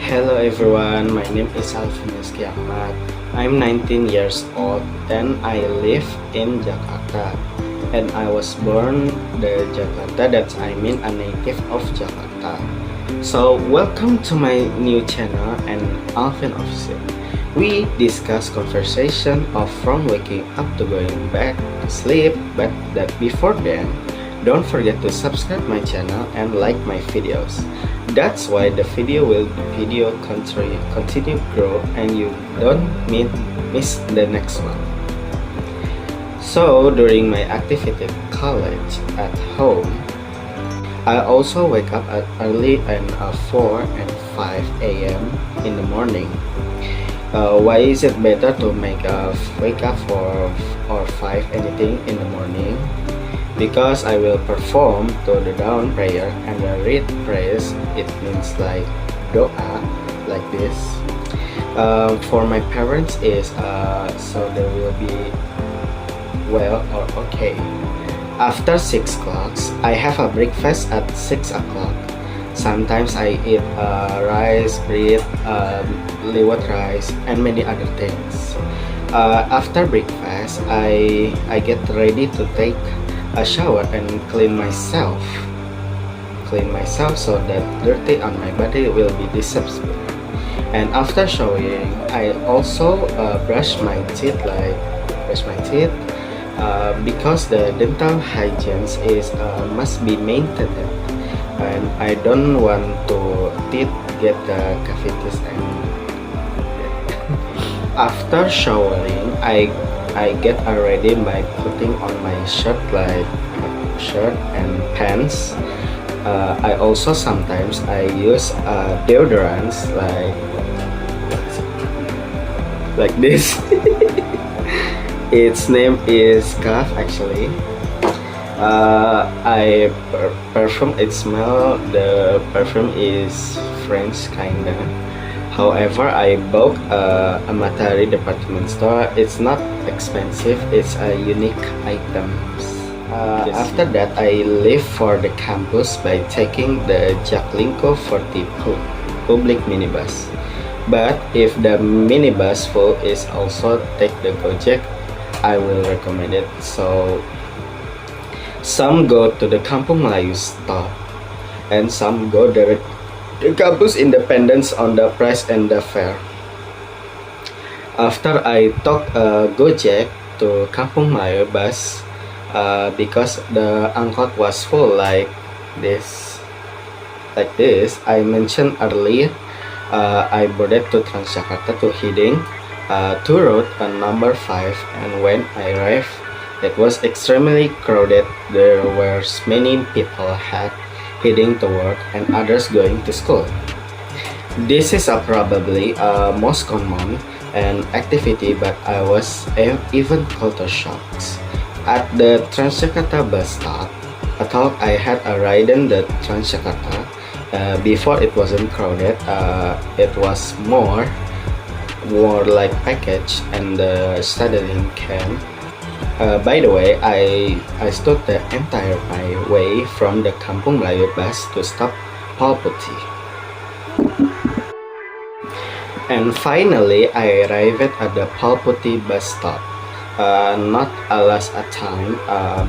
Hello everyone, my name is Alvinus Ahmad. I'm 19 years old and I live in Jakarta. And I was born the Jakarta, that's I mean a native of Jakarta. So welcome to my new channel and Alvin Official. We discuss conversation of from waking up to going back to sleep, but that before then, don't forget to subscribe my channel and like my videos. That's why the video continue grow and you don't miss the next one. So during my activity college at home, I also wake up at early and 4 and 5 a.m. in the morning. Why is it better to wake up for or 5 anything in the morning? Because I will perform to the dawn prayer and the read prayers. It means like doa, like this. For my parents is so they will be well or okay. After 6 o'clock, I have a breakfast at 6 o'clock. Sometimes I eat rice, bread, liwet rice, and many other things. After breakfast, I get ready to take a shower and clean myself so that dirty on my body will be disappeared. And after showering, I also brush my teeth because the dental hygiene is must be maintained, and I don't want to teeth get the cavities. And after showering, I get ready by putting on my shirt and pants. I also sometimes I use deodorants like this. Its name is Scarf actually. Perfume. It smell. The perfume is French kinda. However, I bought a Matahari department store. It's not expensive. It's a unique items. After that, I leave for the campus by taking the Jaklingko 40 public minibus. But if the minibus full is also take the Gojek, I will recommend it. So some go to the Kampung Melayu stop, and some go direct the campus Independence on the price and the fare. After I took a Gojek to Kampung Melayu bus because the angkot was full like this. I mentioned earlier, I boarded to Transjakarta to Hiding, to road on number 5, and when I arrived, it was extremely crowded. There were many people heading to work and others going to school. This is probably most common an activity, but I was even culture shocked. At the Transjakarta bus stop, I thought I had a ride in the Transjakarta. Before it wasn't crowded, it was more like package and the studying camp. By the way, I stood the entire way from the Kampung Melayu bus to stop Palputih. And finally, I arrived at the Palputih bus stop. Not a last time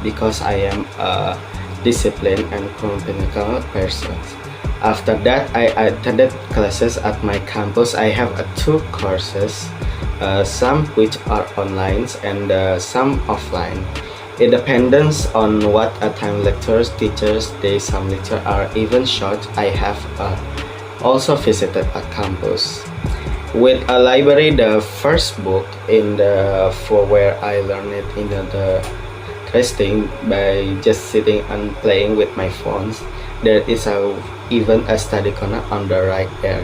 because I am a disciplined and clinical person. After that, I attended classes at my campus. I have 2 courses. Some which are online and some offline. It depends on what time lectures teachers day. Some lectures are even short. I have also visited a campus with a library. The first book in the for where I learned it in the testing by just sitting and playing with my phones. There is even a study corner on the right there.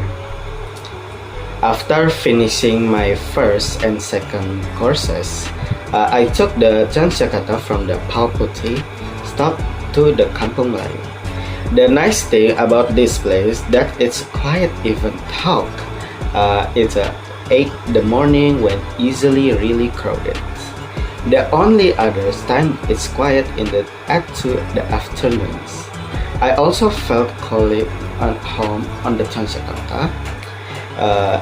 After finishing my first and second courses, I took the Transjakarta from the Palputih stop to the Kampung Melayu. The nice thing about this place that it's quiet even talk. It's 8 in the morning when easily really crowded. The only other time it's quiet at 2 the afternoons. I also felt cold at home on the Transjakarta.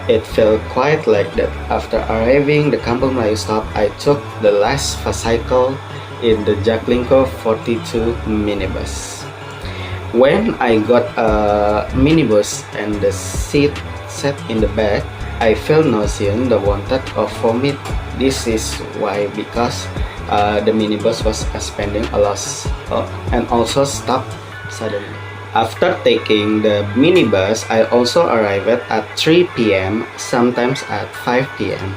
It felt quite like that. After arriving the Kampung Melayu stop, I took the last cycle in the Jaklingko 42 minibus. When I got a minibus and the seat sat in the back, I felt nauseous, the wanted of vomit. This is why, because the minibus was expanding a lot and also stopped suddenly. After taking the minibus, I also arrived at 3 p.m., sometimes at 5 p.m.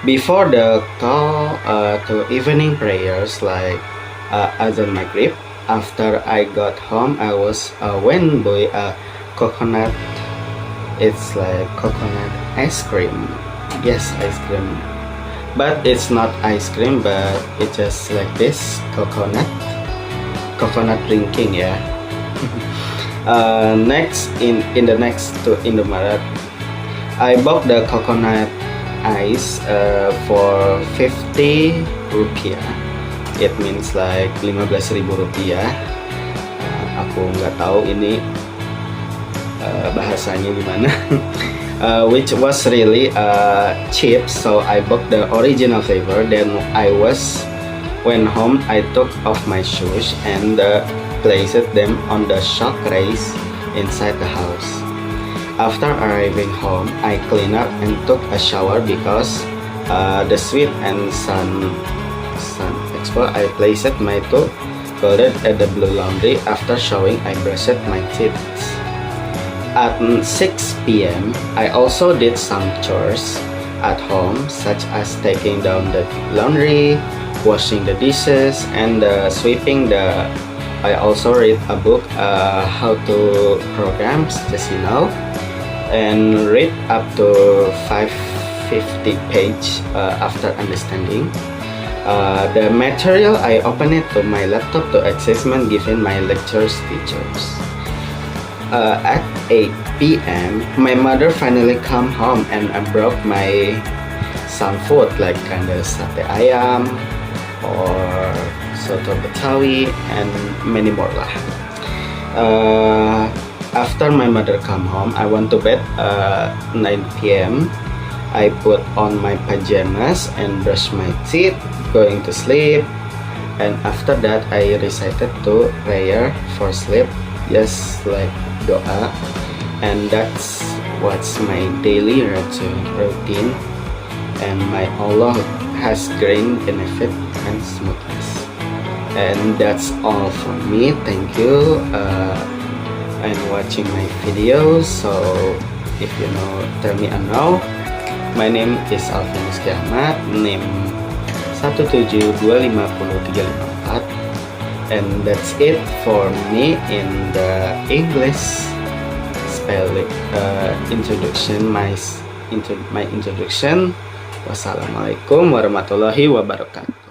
Before the call to evening prayers like Azan Maghrib. After I got home, I was went by a coconut. It's like coconut ice cream. Yes, ice cream. But it's not ice cream, but it's just like this coconut drinking, yeah. Next in the next to Indomaret, I bought the coconut ice for 50 rupiah. It means like 15.000 rupiah. Aku nggak tahu ini bahasanya gimana. Which was really cheap, so I bought the original flavor. Then when home, I took off my shoes and placed them on the shock race inside the house. After arriving home, I cleaned up and took a shower because the sweat and sun exposure. I placed my toe folded at the blue laundry. After showering, I brushed my teeth. At 6 p.m., I also did some chores at home, such as taking down the laundry, washing the dishes, and sweeping the. I also read a book, how to programs, just and read up to 550 page after understanding. The material, I opened it to my laptop to assessment given my lectures teachers. At 8 p.m., my mother finally come home and I brought my some food like kinda sate ayam or soto Betawi and many more lah. After my mother come home, I went to bed 9 p.m. I put on my pajamas and brush my teeth, going to sleep. And after that, I recited to prayer for sleep, just like doa. And that's what's my daily routine. And my Allah has great benefit and smoothness. And that's all for me. Thank you and watching my videos. So if you know, tell me I know. My name is Alvinus Kiamat, name 172500354, and that's it for me in the English spelling introduction. My introduction. Wassalamualaikum warahmatullahi wabarakatuh.